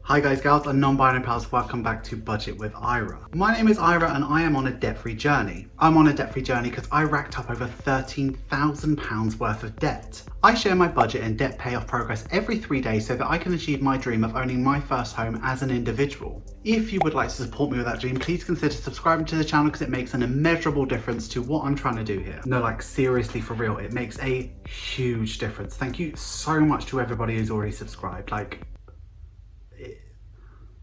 Hi guys, gals and non-binary pals, welcome back to Budget with Ira. My name is Ira and I am on a debt-free journey. I'm on a debt-free journey because I racked up over £13,000 worth of debt. I share my budget and debt payoff progress every 3 days so that I can achieve my dream of owning my first home as an individual. If you would like to support me with that dream, please consider subscribing to the channel because it makes an immeasurable difference to what I'm trying to do here. No, like seriously, for real, it makes a huge difference. Thank you so much to everybody who's already subscribed.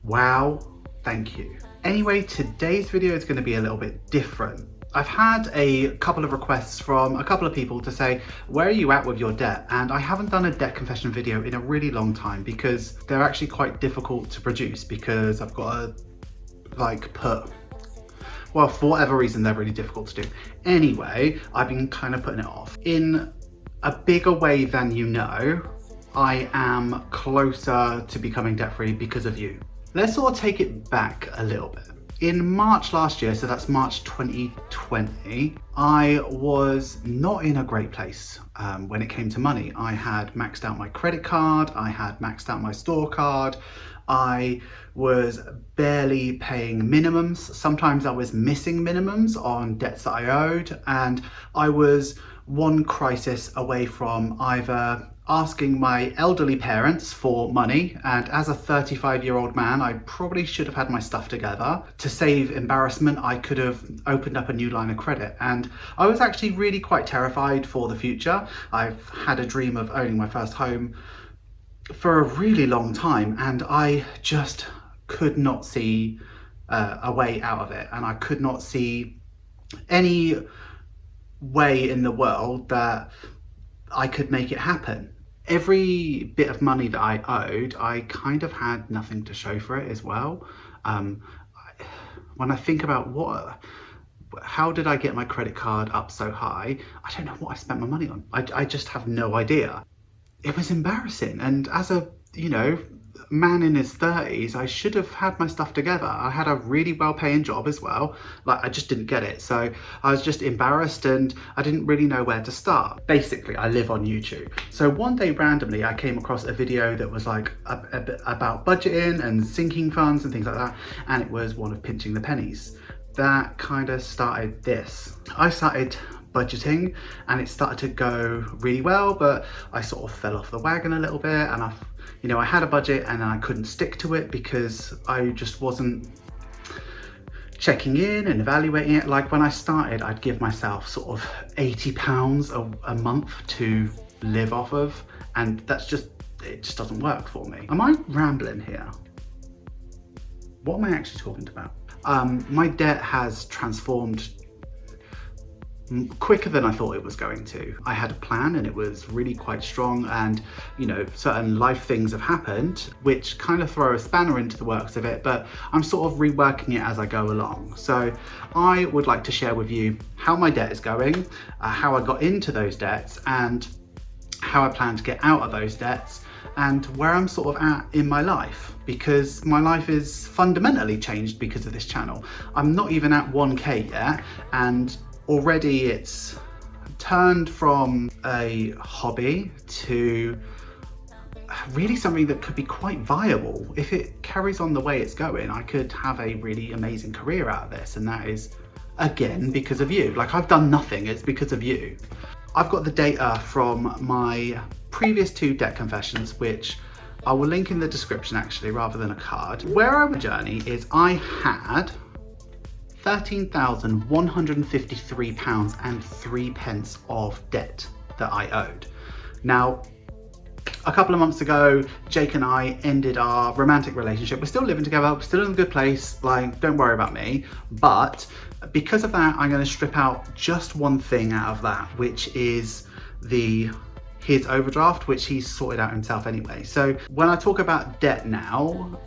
Wow, thank you. Anyway, today's video is going to be a little bit different. I've had a couple of requests from a couple of people to say, where are you at with your debt? And I haven't done a debt confession video in a really long time because they're actually quite difficult to produce because I've got to well, for whatever reason, they're really difficult to do. Anyway, I've been kind of putting it off. In a bigger way than you know, I am closer to becoming debt-free because of you. Let's sort of take it back a little bit. In March last year, so that's March 2020, I was not in a great place when it came to money. I had maxed out my credit card, I had maxed out my store card, I was barely paying minimums. Sometimes I was missing minimums on debts that I owed, and I was one crisis away from either asking my elderly parents for money, and as a 35-year-old man, I probably should have had my stuff together. To save embarrassment, I could have opened up a new line of credit, and I was actually really quite terrified for the future. I've had a dream of owning my first home for a really long time, and I just could not see a way out of it, and I could not see any way in the world that I could make it happen. Every bit of money that I owed, I kind of had nothing to show for it as well. When I think about how did I get my credit card up so high, I don't know what I spent my money on. I just have no idea. It was embarrassing, and as a, man in his 30s, I should have had my stuff together. I had a really well-paying job as well. I just didn't get it. So I was just embarrassed and I didn't really know where to start. Basically, I live on YouTube. So one day randomly, I came across a video that was like about budgeting and sinking funds and things like that. And it was one of pinching the pennies. That kind of started this. I started budgeting and it started to go really well, but I sort of fell off the wagon a little bit, and I had a budget and I couldn't stick to it because I just wasn't checking in and evaluating it. Like when I started, I'd give myself sort of £80 a month to live off of, and it just doesn't work for me. Am I rambling here? What am I actually talking about? My debt has transformed quicker than I thought it was going to. I had a plan and it was really quite strong, and certain life things have happened which kind of throw a spanner into the works of it, but I'm sort of reworking it as I go along. So I would like to share with you how my debt is going, how I got into those debts, and how I plan to get out of those debts, and where I'm sort of at in my life, because my life is fundamentally changed because of this channel. I'm not even at 1K yet, and already it's turned from a hobby to really something that could be quite viable. If it carries on the way it's going, I could have a really amazing career out of this, and that is, again, because of you. I've done nothing, it's because of you. I've got the data from my previous 2 debt confessions, which I will link in the description actually, rather than a card. Where I'm on the journey is I had £13,153.03 of debt that I owed. Now, a couple of months ago, Jake and I ended our romantic relationship. We're still living together, we're still in a good place, don't worry about me. But because of that, I'm going to strip out just one thing out of that, which is his overdraft, which he's sorted out himself anyway. So when I talk about debt now,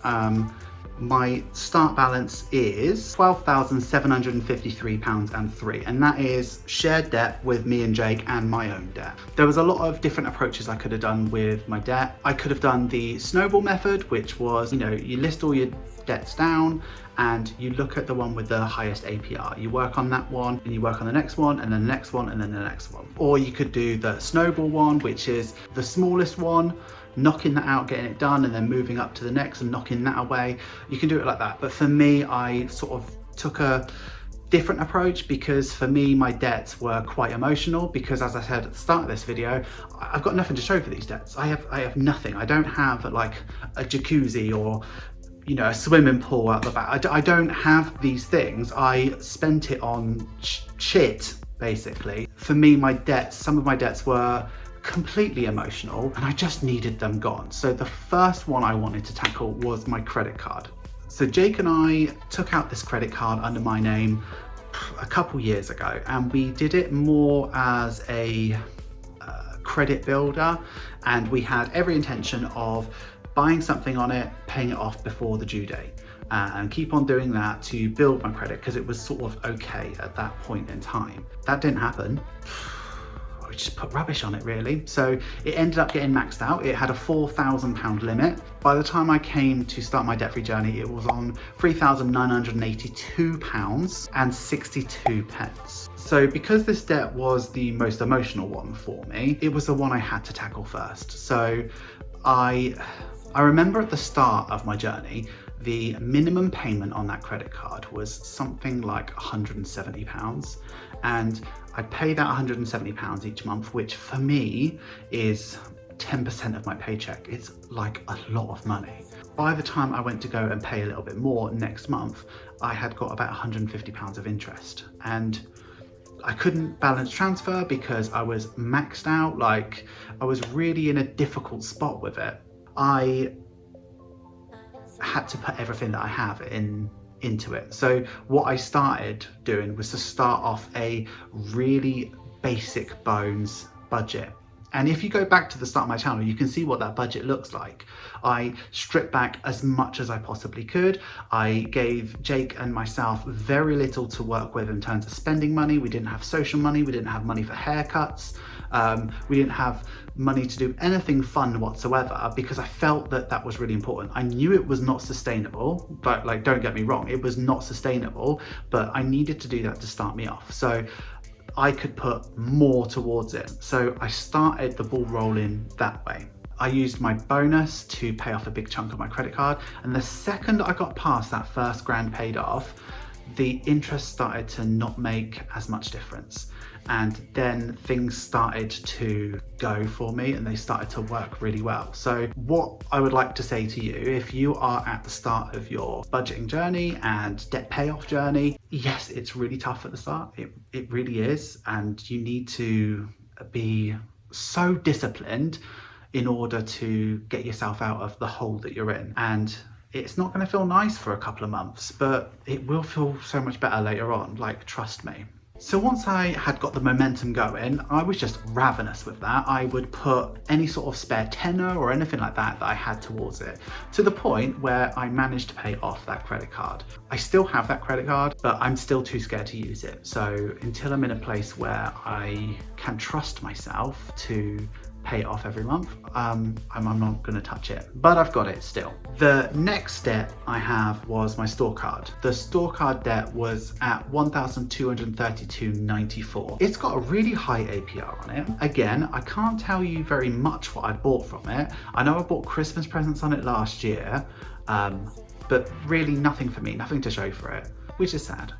my start balance is £12,753.03, and that is shared debt with me and Jake and my own debt. There was a lot of different approaches I could have done with my debt. I could have done the snowball method, which was, you list all your debts down and you look at the one with the highest APR. You work on that one and you work on the next one and then the next one and then the next one. Or you could do the snowball one, which is the smallest one, knocking that out, getting it done, and then moving up to the next and knocking that away. You can do it like that. But for me, I sort of took a different approach, because for me, my debts were quite emotional, because as I said at the start of this video, I've got nothing to show for these debts. I have nothing. I don't have like a jacuzzi or, you know, a swimming pool out the back. I don't have these things. I spent it on shit, basically. For me, my debts, some of my debts were completely emotional, and I just needed them gone. So the first one I wanted to tackle was my credit card. So Jake and I took out this credit card under my name a couple years ago, and we did it more as a credit builder, and we had every intention of buying something on it, paying it off before the due date, and keep on doing that to build my credit, because it was sort of okay at that point in time. That didn't happen. We just put rubbish on it, really. So it ended up getting maxed out. It had a £4,000 limit. By the time I came to start my debt-free journey, it was on £3,982.62. So because this debt was the most emotional one for me, it was the one I had to tackle first. So I remember at the start of my journey, the minimum payment on that credit card was something like £170, and I pay that £170 each month, which for me is 10% of my paycheck. It's like a lot of money. By the time I went to go and pay a little bit more next month, I had got about £150 of interest, and I couldn't balance transfer because I was maxed out. Like, I was really in a difficult spot with it. I had to put everything that I have into it. So what I started doing was to start off a really basic bones budget. And if you go back to the start of my channel, you can see what that budget looks like. I stripped back as much as I possibly could. I gave Jake and myself very little to work with in terms of spending money. We didn't have social money. We didn't have money for haircuts. We didn't have money to do anything fun whatsoever, because I felt that that was really important. I knew it was not sustainable, but like, don't get me wrong, it was not sustainable, but I needed to do that to start me off, so I could put more towards it. So I started the ball rolling that way. I used my bonus to pay off a big chunk of my credit card, and the second I got past that first grand paid off, the interest started to not make as much difference. And then things started to go for me, and they started to work really well. So what I would like to say to you, if you are at the start of your budgeting journey and debt payoff journey, yes, it's really tough at the start. It really is. And you need to be so disciplined in order to get yourself out of the hole that you're in. And it's not going to feel nice for a couple of months, but it will feel so much better later on, like, trust me. So once I had got the momentum going, I was just ravenous with that. I would put any sort of spare tenner or anything like that I had towards it, to the point where I managed to pay off that credit card. I still have that credit card, but I'm still too scared to use it. So until I'm in a place where I can trust myself to pay it off every month, I'm not going to touch it, but I've got it still. The next debt I have was my store card. The store card debt was at £1,232.94. It's got a really high APR on it. Again, I can't tell you very much what I bought from it. I know I bought Christmas presents on it last year, but really nothing for me, nothing to show for it, which is sad.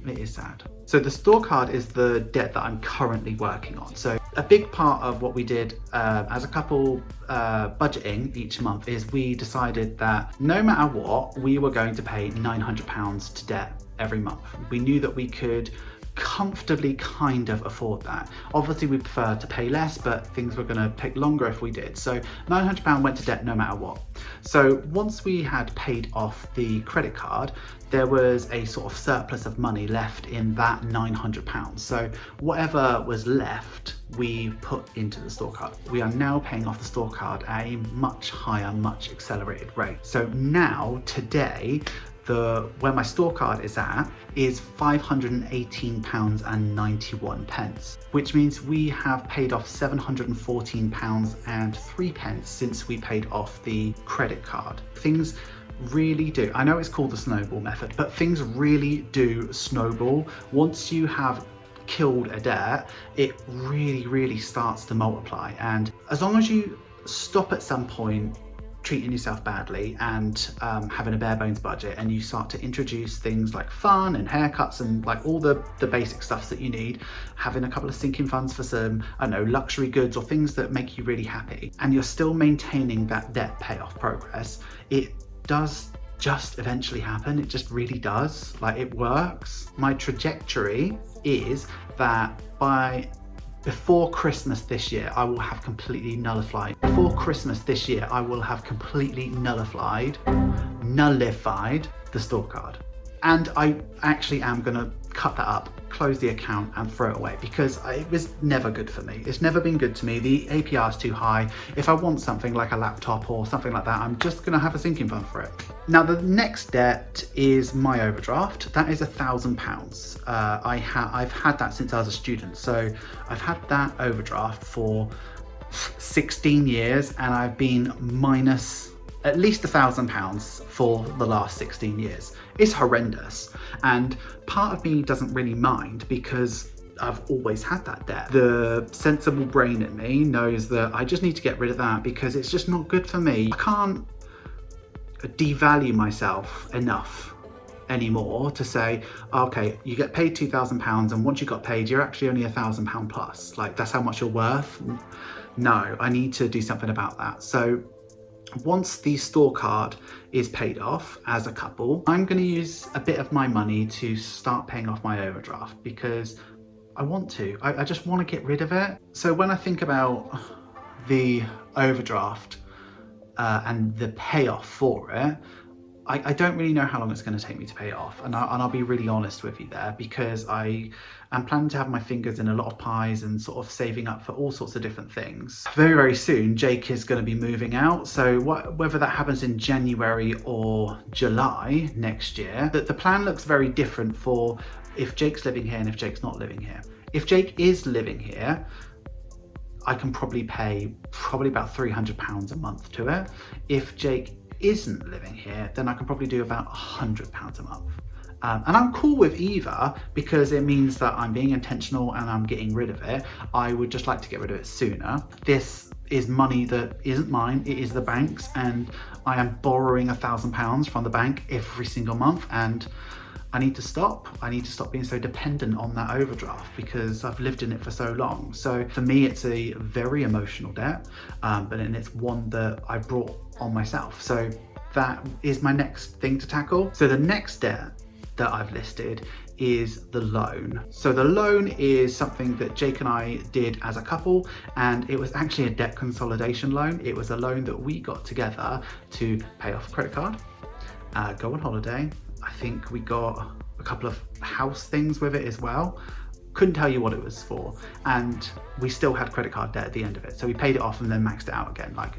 It is sad. So the store card is the debt that I'm currently working on. So a big part of what we did as a couple budgeting each month is we decided that no matter what, we were going to pay £900 to debt every month. We knew that we could comfortably kind of afford that. Obviously we prefer to pay less, but things were going to take longer if we did. So £900 went to debt no matter what. So once we had paid off the credit card, there was a sort of surplus of money left in that £900. So whatever was left, we put into the store card. We are now paying off the store card at a much higher, much accelerated rate. So now, today, where my store card is at is £518.91, which means we have paid off £714.03 since we paid off the credit card. Things really do, I know it's called the snowball method, but things really do snowball. Once you have killed a debt, it really starts to multiply. And as long as you stop at some point treating yourself badly and having a bare bones budget, and you start to introduce things like fun and haircuts and like all the basic stuffs that you need, having a couple of sinking funds for some, I don't know, luxury goods or things that make you really happy, and you're still maintaining that debt payoff progress, it does just eventually happen. It just really does. Like, it works. My trajectory is that before Christmas this year, I will have completely nullified. Before Christmas this year, I will have completely nullified the store card. And I actually am gonna cut that up, close the account and throw it away, because it was never good for me. It's never been good to me. The APR is too high. If I want something like a laptop or something like that, I'm just gonna have a sinking fund for it. Now, the next debt is my overdraft. That is £1,000. I've had that since I was a student. So I've had that overdraft for 16 years and I've been minus at least £1,000 for the last 16 years. It's horrendous. And part of me doesn't really mind because I've always had that debt. The sensible brain in me knows that I just need to get rid of that because it's just not good for me. I can't devalue myself enough anymore to say, okay, you get paid £2,000 and once you got paid, you're actually only £1,000 plus. Like, that's how much you're worth. No, I need to do something about that. So once the store card is paid off as a couple, I'm going to use a bit of my money to start paying off my overdraft because I want to. I just want to get rid of it. So when I think about the overdraft and the payoff for it, I don't really know how long it's going to take me to pay it off, and I'll be really honest with you there, because I am planning to have my fingers in a lot of pies and sort of saving up for all sorts of different things. Very, very soon, Jake is going to be moving out, so whether that happens in January or July next year, the plan looks very different for if Jake's living here and if Jake's not living here. If Jake is living here, I can probably pay about £300 a month to it. If Jake isn't living here, then I can probably do about £100 a month. And I'm cool with either because it means that I'm being intentional and I'm getting rid of it. I would just like to get rid of it sooner. This is money that isn't mine, it is the bank's, and I am borrowing £1,000 from the bank every single month, and I need to stop. I need to stop being so dependent on that overdraft because I've lived in it for so long. So for me, it's a very emotional debt, but then it's one that I brought on myself. So that is my next thing to tackle. So the next debt that I've listed is the loan. So the loan is something that Jake and I did as a couple, and it was actually a debt consolidation loan. It was a loan that we got together to pay off a credit card, go on holiday. I think we got a couple of house things with it as well. Couldn't tell you what it was for. And we still had credit card debt at the end of it. So we paid it off and then maxed it out again. Like,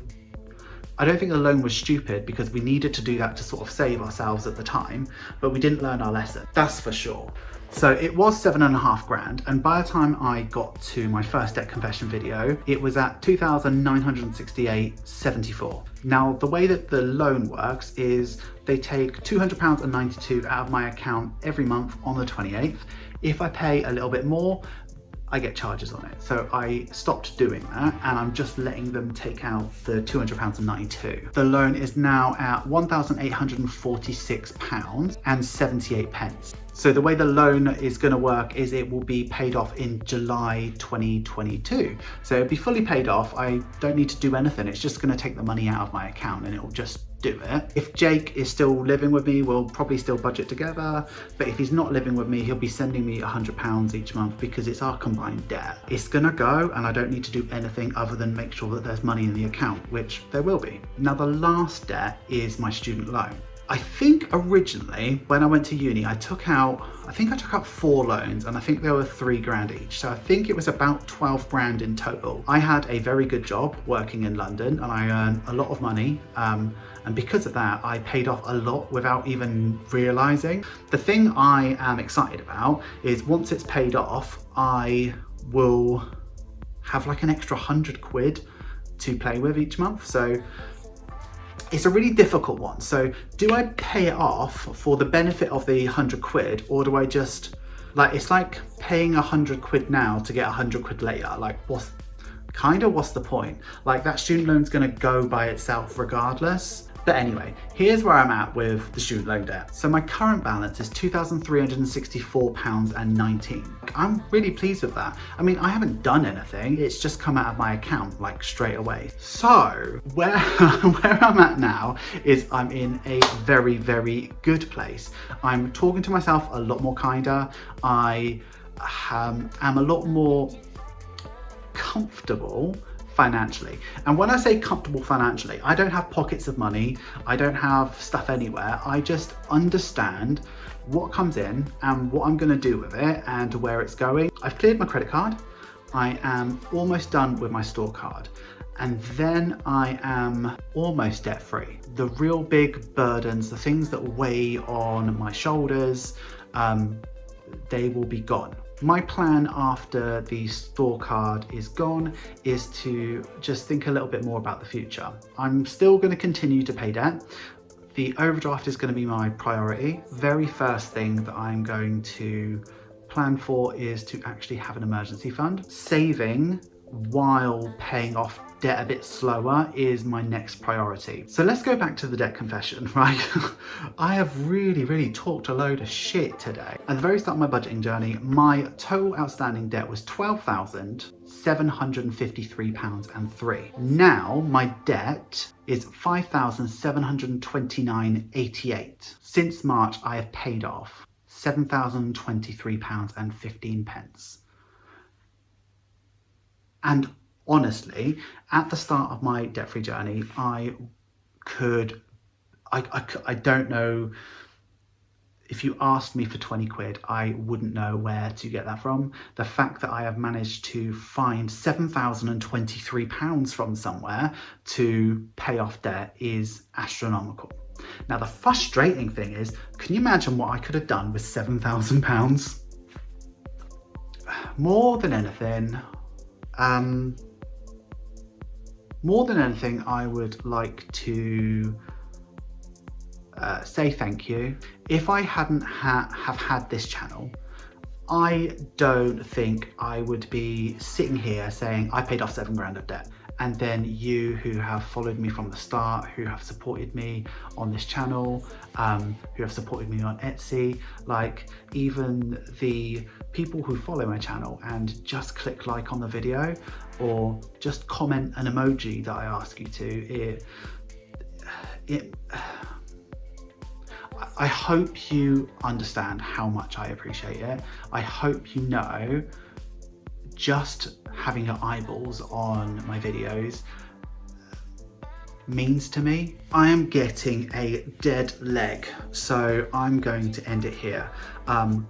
I don't think the loan was stupid because we needed to do that to sort of save ourselves at the time, but we didn't learn our lesson, that's for sure. So it was $7.5 grand, and by the time I got to my first debt confession video, it was at $2,968.74. Now, the way that the loan works is they take £200.92 out of my account every month on the 28th. If I pay a little bit more, I get charges on it. So I stopped doing that and I'm just letting them take out the £200.92. The loan is now at £1,846.78. So the way the loan is going to work is it will be paid off in July 2022. So it'll be fully paid off. I don't need to do anything. It's just going to take the money out of my account and it will just do it. If Jake is still living with me, we'll probably still budget together. But if he's not living with me, he'll be sending me £100 each month because it's our combined debt. It's gonna go and I don't need to do anything other than make sure that there's money in the account, which there will be. Now, the last debt is my student loan. I think originally when I went to uni, I took out 4 loans and I think they were £3 grand each. So I think it was about 12 grand in total. I had a very good job working in London and I earned a lot of money. And because of that, I paid off a lot without even realizing. The thing I am excited about is once it's paid off, I will have like an extra 100 quid to play with each month. So it's a really difficult one. So do I pay it off for the benefit of the 100 quid, or do I just, like, it's like paying 100 quid now to get 100 quid later. Like, kind of what's the point? Like, that student loan's gonna go by itself regardless. But anyway, here's where I'm at with the student loan debt. So my current balance is £2,364.19. I'm really pleased with that. I mean, I haven't done anything. It's just come out of my account like straight away. So where I'm at now is I'm in a very, very good place. I'm talking to myself a lot more kinder. I am a lot more comfortable financially. And when I say comfortable financially, I don't have pockets of money, I don't have stuff anywhere. I just understand what comes in and what I'm going to do with it and where it's going. I've cleared my credit card. I am almost done with my store card. And then I am almost debt free. The real big burdens, the things that weigh on my shoulders, they will be gone. My plan after the store card is gone is to just think a little bit more about the future. I'm still going to continue to pay debt. The overdraft is going to be my priority. Very first thing that I'm going to plan for is to actually have an emergency fund. Saving while paying off debt a bit slower is my next priority. So let's go back to the debt confession, right? I have really talked a load of shit today. At the very start of my budgeting journey, my total outstanding debt was £12,753.03. Now my debt is £5,729.88. Since March, I have paid off £7,023.15. And honestly, at the start of my debt-free journey, I don't know, if you asked me for 20 quid, I wouldn't know where to get that from. The fact that I have managed to find £7,023 from somewhere to pay off debt is astronomical. Now, the frustrating thing is, can you imagine what I could have done with £7,000? More than anything, I would like to say thank you. If I hadn't have had this channel, I don't think I would be sitting here saying I paid off £7,000 of debt. And then you who have followed me from the start, who have supported me on this channel, who have supported me on Etsy, like even the people who follow my channel and just click like on the video or just comment an emoji that I ask you to, I hope you understand how much I appreciate it. I hope you know just having your eyeballs on my videos means to me. I am getting a dead leg, so I'm going to end it here.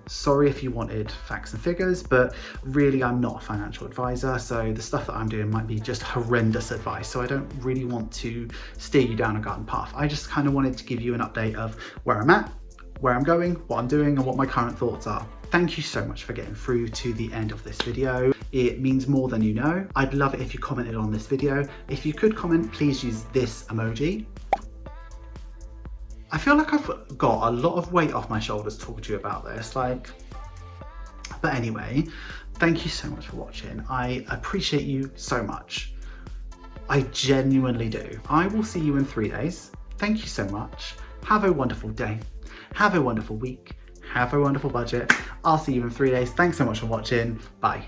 Sorry if you wanted facts and figures, but really I'm not a financial advisor, so the stuff that I'm doing might be just horrendous advice, so I don't really want to steer you down a garden path. I just kind of wanted to give you an update of where I'm at, where I'm going, what I'm doing, and what my current thoughts are. Thank you so much for getting through to the end of this video. It means more than you know. I'd love it if you commented on this video. If you could comment, please use this emoji. I feel like I've got a lot of weight off my shoulders talking to you about this, but anyway, thank you so much for watching. I appreciate you so much. I genuinely do. I will see you in 3 days. Thank you so much. Have a wonderful day. Have a wonderful week. Have a wonderful budget. I'll see you in 3 days. Thanks so much for watching. Bye.